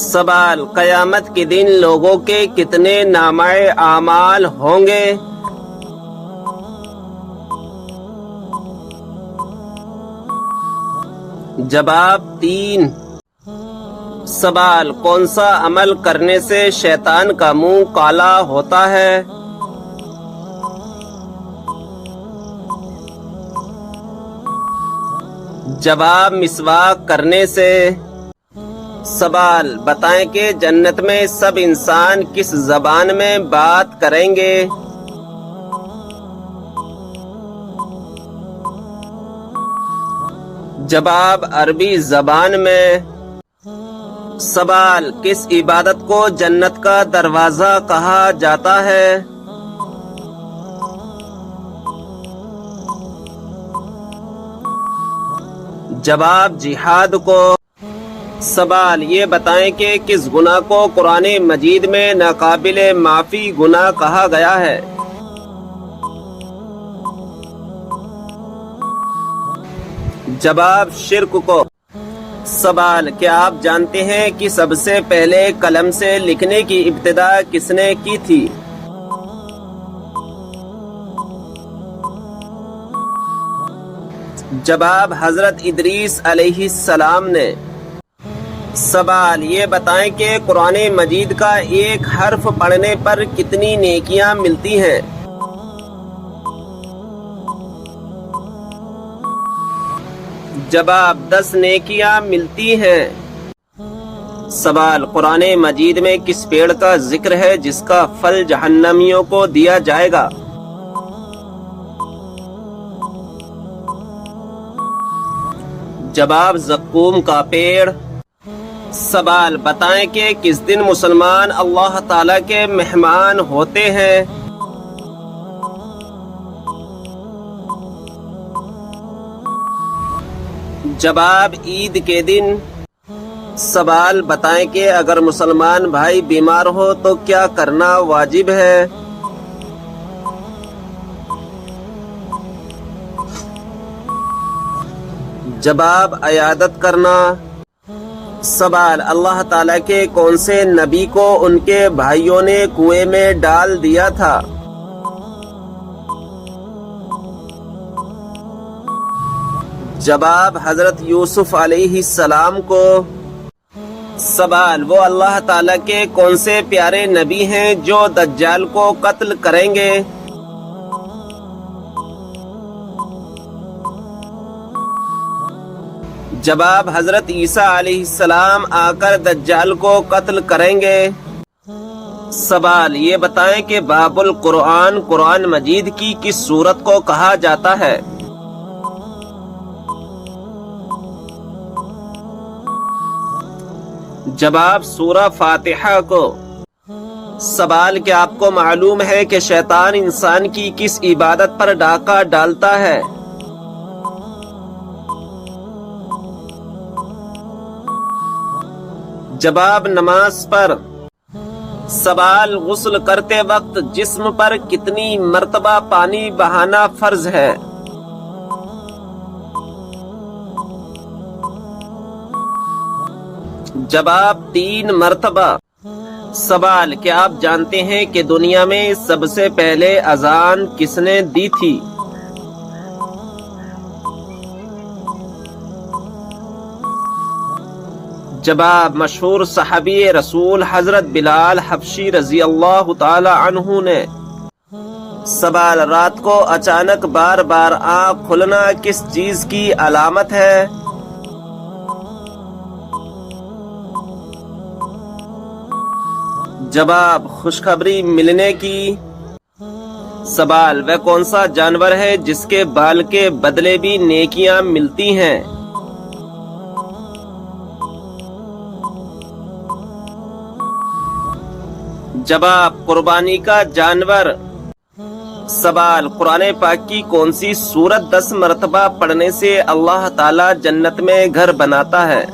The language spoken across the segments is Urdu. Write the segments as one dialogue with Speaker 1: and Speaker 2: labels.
Speaker 1: سوال: قیامت کے دن لوگوں کے کتنے نامہ اعمال ہوں گے؟ جواب: 3۔ سوال: کون سا عمل کرنے سے شیطان کا منہ کالا ہوتا ہے؟ جواب: مسواک کرنے سے۔ سوال: بتائیں کہ جنت میں سب انسان کس زبان میں بات کریں گے؟ جواب: عربی زبان میں۔ سوال: کس عبادت کو جنت کا دروازہ کہا جاتا ہے؟ جواب: جہاد کو۔ سوال: یہ بتائیں کہ کس گناہ کو قرآن مجید میں ناقابل معافی گناہ کہا گیا ہے؟ جواب: شرک کو۔ سوال: کیا آپ جانتے ہیں کہ سب سے پہلے قلم سے لکھنے کی ابتدا کس نے کی تھی؟ جواب: حضرت ادریس علیہ السلام نے۔ سوال: یہ بتائیں کہ قرآن مجید کا ایک حرف پڑھنے پر کتنی نیکیاں ملتی ہیں؟ جواب: 10 نیکیاں ملتی ہیں۔ سوال: قرآن مجید میں کس پیڑ کا ذکر ہے جس کا پھل جہنمیوں کو دیا جائے گا؟ جواب: زقوم کا پیڑ۔ سوال: بتائیں کہ کس دن مسلمان اللہ تعالیٰ کے مہمان ہوتے ہیں؟ جواب: عید کے دن۔ سوال: بتائیں کہ اگر مسلمان بھائی بیمار ہو تو کیا کرنا واجب ہے؟ جواب: عیادت کرنا۔ سوال: اللہ تعالیٰ کے کون سے نبی کو ان کے بھائیوں نے کنویں میں ڈال دیا تھا؟ جواب: حضرت یوسف علیہ السلام کو۔ سوال: وہ اللہ تعالیٰ کے کون سے پیارے نبی ہیں جو دجال کو قتل کریں گے؟ جواب: حضرت عیسیٰ علیہ السلام آ کر دجال کو قتل کریں گے۔ سوال: یہ بتائیں کہ باب القرآن قرآن مجید کی کس سورت کو کہا جاتا ہے؟ جواب: سورہ فاتحہ کو۔ سوال: کیا آپ کو معلوم ہے کہ شیطان انسان کی کس عبادت پر ڈاکہ ڈالتا ہے؟ جواب: نماز پر۔ سوال: غسل کرتے وقت جسم پر کتنی مرتبہ پانی بہانا فرض ہے؟ جواب: 3 مرتبہ۔ سوال: کیا آپ جانتے ہیں کہ دنیا میں سب سے پہلے اذان کس نے دی تھی؟ جواب: مشہور صحابی رسول حضرت بلال حبشی رضی اللہ تعالی عنہ نے۔ سوال: رات کو اچانک بار بار آنکھ کھلنا کس چیز کی علامت ہے؟ جواب: خوشخبری ملنے کی۔ سوال: وہ کون سا جانور ہے جس کے بال کے بدلے بھی نیکیاں ملتی ہیں؟ جواب: قربانی کا جانور۔ سوال: قرآن پاک کی کون سی سورت 10 مرتبہ پڑھنے سے اللہ تعالیٰ جنت میں گھر بناتا ہے؟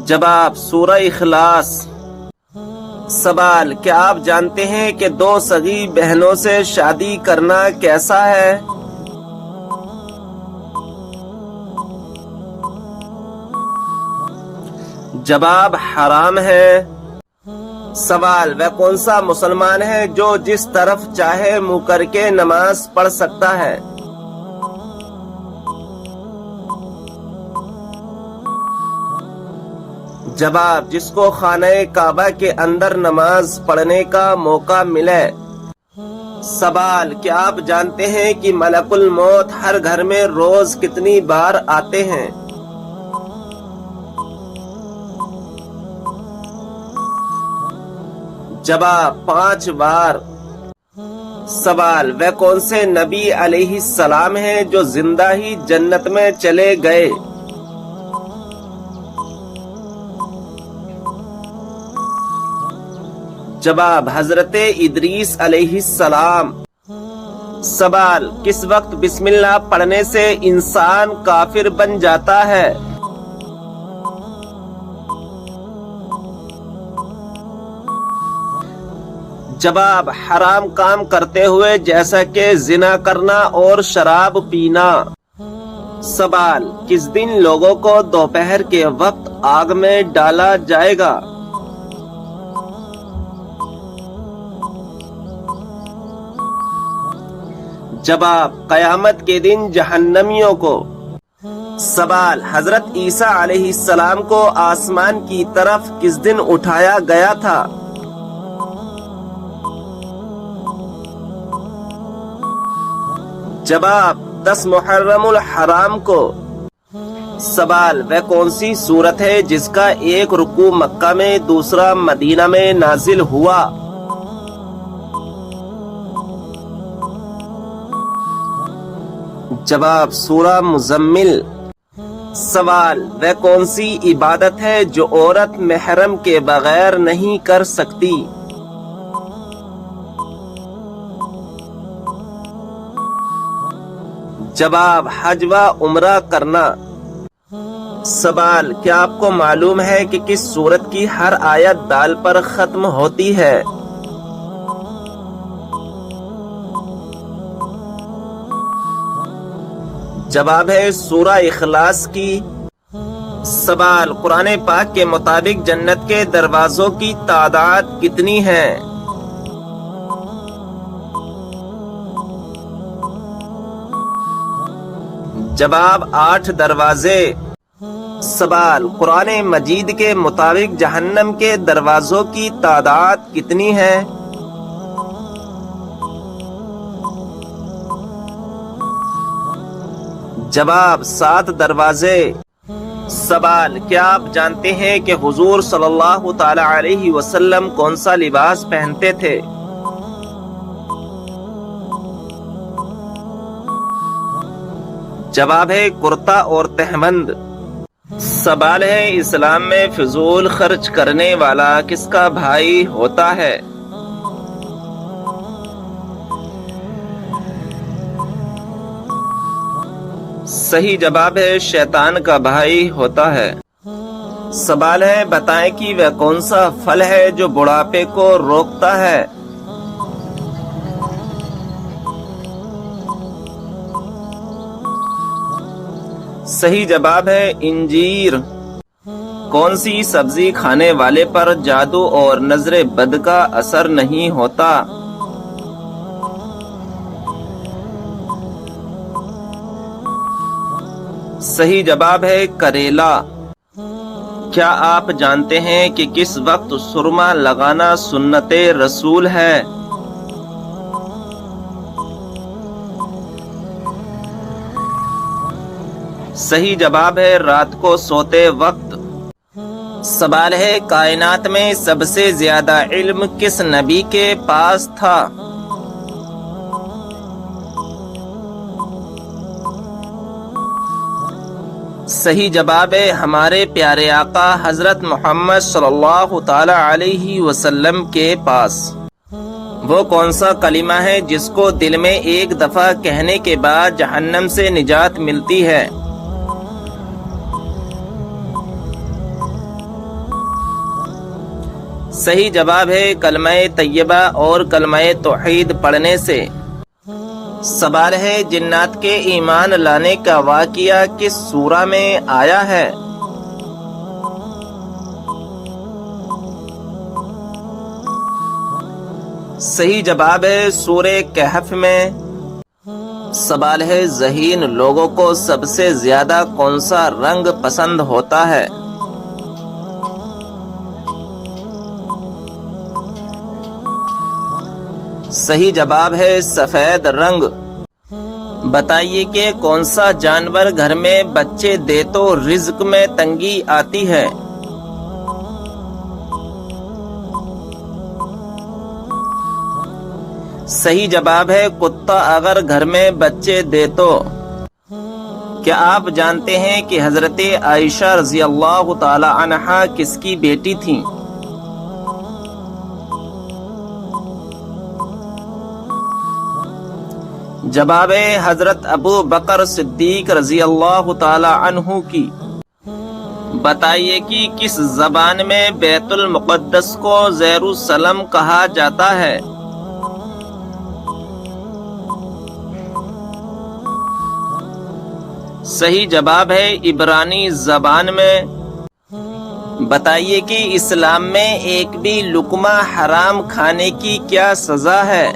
Speaker 1: جواب: سورہ اخلاص۔ سوال: کیا آپ جانتے ہیں کہ 2 سگی بہنوں سے شادی کرنا کیسا ہے؟ جواب حرام ہے۔ سوال وہ کون سا مسلمان ہے جو جس طرف چاہے منہ کر کے نماز پڑھ سکتا ہے؟ جواب جس کو خانہ کعبہ کے اندر نماز پڑھنے کا موقع ملے۔ سوال کیا آپ جانتے ہیں کہ ملک الموت ہر گھر میں روز کتنی بار آتے ہیں؟ جواب 5 بار۔ سوال وہ کون سے نبی علیہ السلام ہیں جو زندہ ہی جنت میں چلے گئے؟ جواب حضرت ادریس علیہ السلام۔ سوال کس وقت بسم اللہ پڑھنے سے انسان کافر بن جاتا ہے؟ جواب حرام کام کرتے ہوئے جیسا کہ زنا کرنا اور شراب پینا۔ سوال کس دن لوگوں کو دوپہر کے وقت آگ میں ڈالا جائے گا؟ جواب قیامت کے دن جہنمیوں کو۔ سوال حضرت عیسیٰ علیہ السلام کو آسمان کی طرف کس دن اٹھایا گیا تھا؟ جواب 10 محرم الحرام کو۔ سوال وہ کون سی سورت ہے جس کا ایک رکوع مکہ میں دوسرا مدینہ میں نازل ہوا؟ جواب سورہ مزمل۔ سوال وہ کون سی عبادت ہے جو عورت محرم کے بغیر نہیں کر سکتی؟ جواب حج و عمرہ کرنا۔ سوال کیا آپ کو معلوم ہے کہ کس سورت کی ہر آیت دال پر ختم ہوتی ہے؟ جواب ہے سورہ اخلاص کی۔ سوال قرآن پاک کے مطابق جنت کے دروازوں کی تعداد کتنی ہے؟ جواب 8 دروازے۔ سوال قرآن مجید کے مطابق جہنم کے دروازوں کی تعداد کتنی ہے؟ جواب 7 دروازے۔ سوال کیا آپ جانتے ہیں کہ حضور صلی اللہ تعالی علیہ وسلم کون سا لباس پہنتے تھے؟ جواب ہے کرتا اور تہبند۔ سوال ہے اسلام میں فضول خرچ کرنے والا کس کا بھائی ہوتا ہے؟ صحیح جواب ہے شیطان کا بھائی ہوتا ہے۔ سوال ہے بتائیں کہ وہ کون سا پھل ہے جو بڑھاپے کو روکتا ہے؟ صحیح جواب ہے انجیر۔ کون سی سبزی کھانے والے پر جادو اور نظر بد کا اثر نہیں ہوتا؟ صحیح جواب ہے کریلا۔ کیا آپ جانتے ہیں کہ کس وقت سرما لگانا سنت رسول ہے؟ صحیح جواب ہے رات کو سوتے وقت۔ سوال ہے کائنات میں سب سے زیادہ علم کس نبی کے پاس تھا؟ صحیح جواب ہے ہمارے پیارے آقا حضرت محمد صلی اللہ تعالی علیہ وسلم کے پاس۔ وہ کون سا کلمہ ہے جس کو دل میں ایک دفعہ کہنے کے بعد جہنم سے نجات ملتی ہے؟ صحیح جواب ہے کلمہ طیبہ اور کلمہ توحید پڑھنے سے۔ سوال ہے جنات کے ایمان لانے کا واقعہ کس سورہ میں آیا ہے؟ صحیح جواب ہے سورہ کہف میں۔ سوال ہے ذہین لوگوں کو سب سے زیادہ کون سا رنگ پسند ہوتا ہے؟ صحیح جواب ہے سفید رنگ۔ بتائیے کہ کون سا جانور گھر میں بچے دے تو رزق میں تنگی آتی ہے؟ صحیح جواب ہے کتا اگر گھر میں بچے دے تو۔ کیا آپ جانتے ہیں کہ حضرت عائشہ رضی اللہ تعالی عنہا کس کی بیٹی تھیں؟ جواب ہے حضرت ابو بکر صدیق رضی اللہ تعالی عنہ کی۔ بتائیے کہ کس زبان میں بیت المقدس کو یروشلم کہا جاتا ہے؟ صحیح جواب ہے عبرانی زبان میں۔ بتائیے کہ اسلام میں ایک بھی لقمہ حرام کھانے کی کیا سزا ہے؟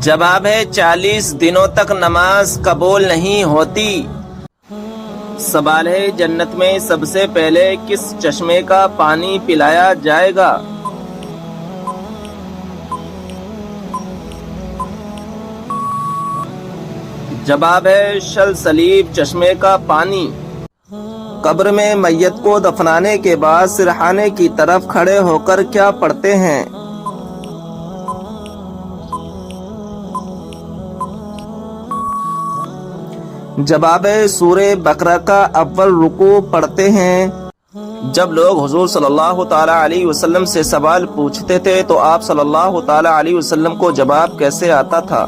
Speaker 1: جواب ہے 40 دنوں تک نماز قبول نہیں ہوتی۔ سوال ہے جنت میں سب سے پہلے کس چشمے کا پانی پلایا جائے گا؟ جواب ہے سلسلیب چشمے کا پانی۔ قبر میں میت کو دفنانے کے بعد سرحانے کی طرف کھڑے ہو کر کیا پڑھتے ہیں؟ جواب ہے سورہ بقرہ کا اول رکوع پڑھتے ہیں۔ جب لوگ حضور صلی اللہ تعالی علیہ وسلم سے سوال پوچھتے تھے تو آپ صلی اللہ تعالی علیہ وسلم کو جواب کیسے آتا تھا؟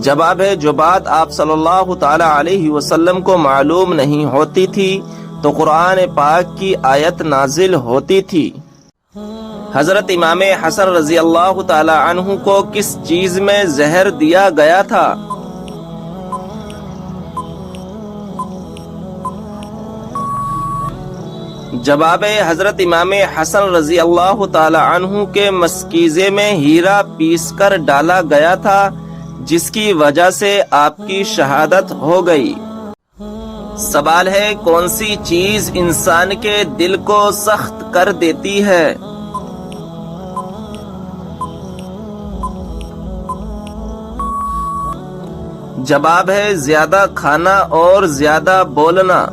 Speaker 1: جواب ہے جو بات آپ صلی اللہ تعالی علیہ وسلم کو معلوم نہیں ہوتی تھی تو قرآن پاک کی آیت نازل ہوتی تھی۔ حضرت امام حسن رضی اللہ تعالی عنہ کو کس چیز میں زہر دیا گیا تھا؟ جواب ہے حضرت امام حسن رضی اللہ تعالی عنہ کے مشکیزے میں ہیرا پیس کر ڈالا گیا تھا جس کی وجہ سے آپ کی شہادت ہو گئی۔ سوال ہے کون سی چیز انسان کے دل کو سخت کر دیتی ہے؟ جواب ہے زیادہ کھانا اور زیادہ بولنا۔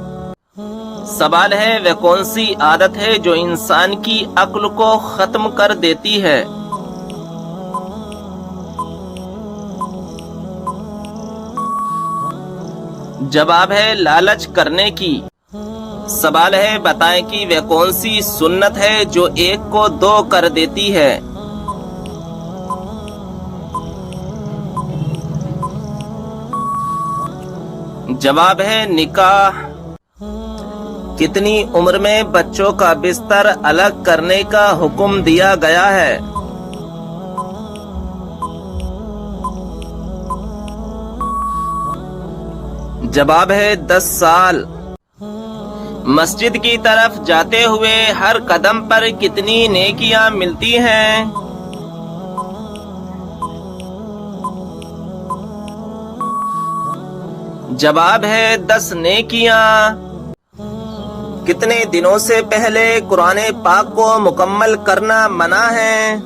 Speaker 1: سوال ہے وہ کون سی عادت ہے جو انسان کی عقل کو ختم کر دیتی ہے؟ جواب ہے لالچ کرنے کی۔ سوال ہے بتائیں کہ وہ کون سی سنت ہے جو ایک کو دو کر دیتی ہے؟ جواب ہے نکاح۔ کتنی عمر میں بچوں کا بستر الگ کرنے کا حکم دیا گیا ہے؟ جواب ہے 10 سال۔ مسجد کی طرف جاتے ہوئے ہر قدم پر کتنی نیکیاں ملتی ہیں؟ جواب ہے 10 نیکیاں۔ کتنے دنوں سے پہلے قرآن پاک کو مکمل کرنا منع ہے؟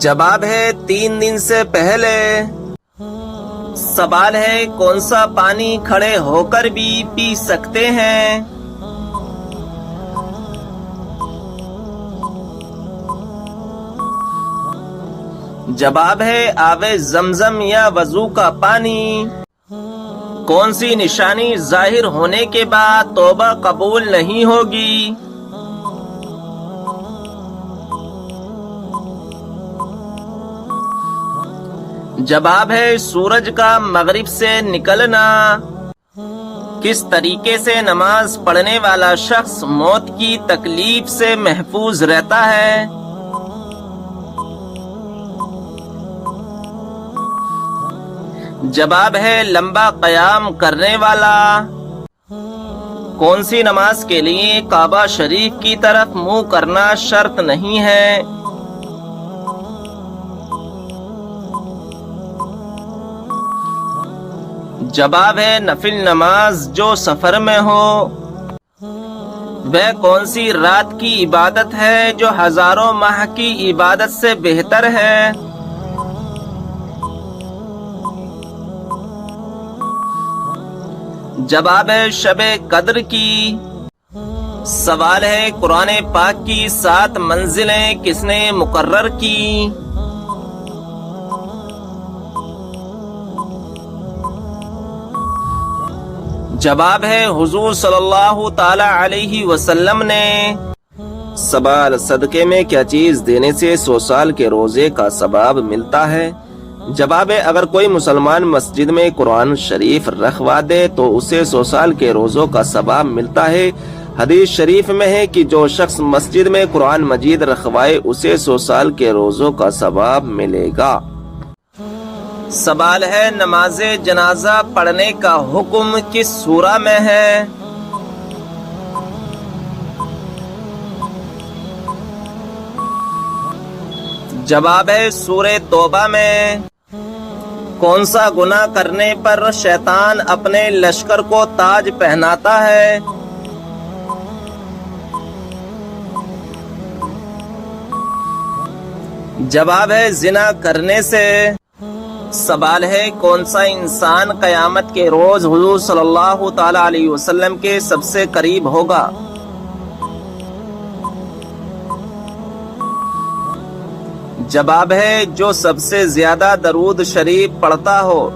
Speaker 1: جواب ہے 3 دن سے پہلے۔ سوال ہے کون سا پانی کھڑے ہو کر بھی پی سکتے ہیں؟ جواب ہے آب زمزم یا وضو کا پانی۔ کون سی نشانی ظاہر ہونے کے بعد توبہ قبول نہیں ہوگی؟ جواب ہے سورج کا مغرب سے نکلنا۔ کس طریقے سے نماز پڑھنے والا شخص موت کی تکلیف سے محفوظ رہتا ہے؟ جواب ہے لمبا قیام کرنے والا۔ کون سی نماز کے لیے کعبہ شریف کی طرف منہ کرنا شرط نہیں ہے؟ جواب ہے نفل نماز جو سفر میں ہو۔ وہ کون سی رات کی عبادت ہے جو ہزاروں ماہ کی عبادت سے بہتر ہے؟ جواب ہے شب قدر کی۔ سوال ہے قرآن پاک کی 7 منزلیں کس نے مقرر کی؟ جواب ہے حضور صلی اللہ تعالی علیہ وسلم نے۔ سوال صدقے میں کیا چیز دینے سے 100 سال کے روزے کا ثواب ملتا ہے؟ جواب ہے اگر کوئی مسلمان مسجد میں قرآن شریف رکھوا دے تو اسے 100 سال کے روزوں کا ثواب ملتا ہے۔ حدیث شریف میں ہے کہ جو شخص مسجد میں قرآن مجید رکھوائے اسے 100 سال کے روزوں کا ثواب ملے گا۔ سوال ہے نماز جنازہ پڑھنے کا حکم کس سورہ میں ہے؟ جواب ہے سورہ توبہ میں۔ کون سا گناہ کرنے پر شیطان اپنے لشکر کو تاج پہناتا ہے؟ جواب ہے زنا کرنے سے۔ سوال ہے کون سا انسان قیامت کے روز حضور صلی اللہ تعالی علیہ وسلم کے سب سے قریب ہوگا؟ جواب ہے جو سب سے زیادہ درود شریف پڑھتا ہو۔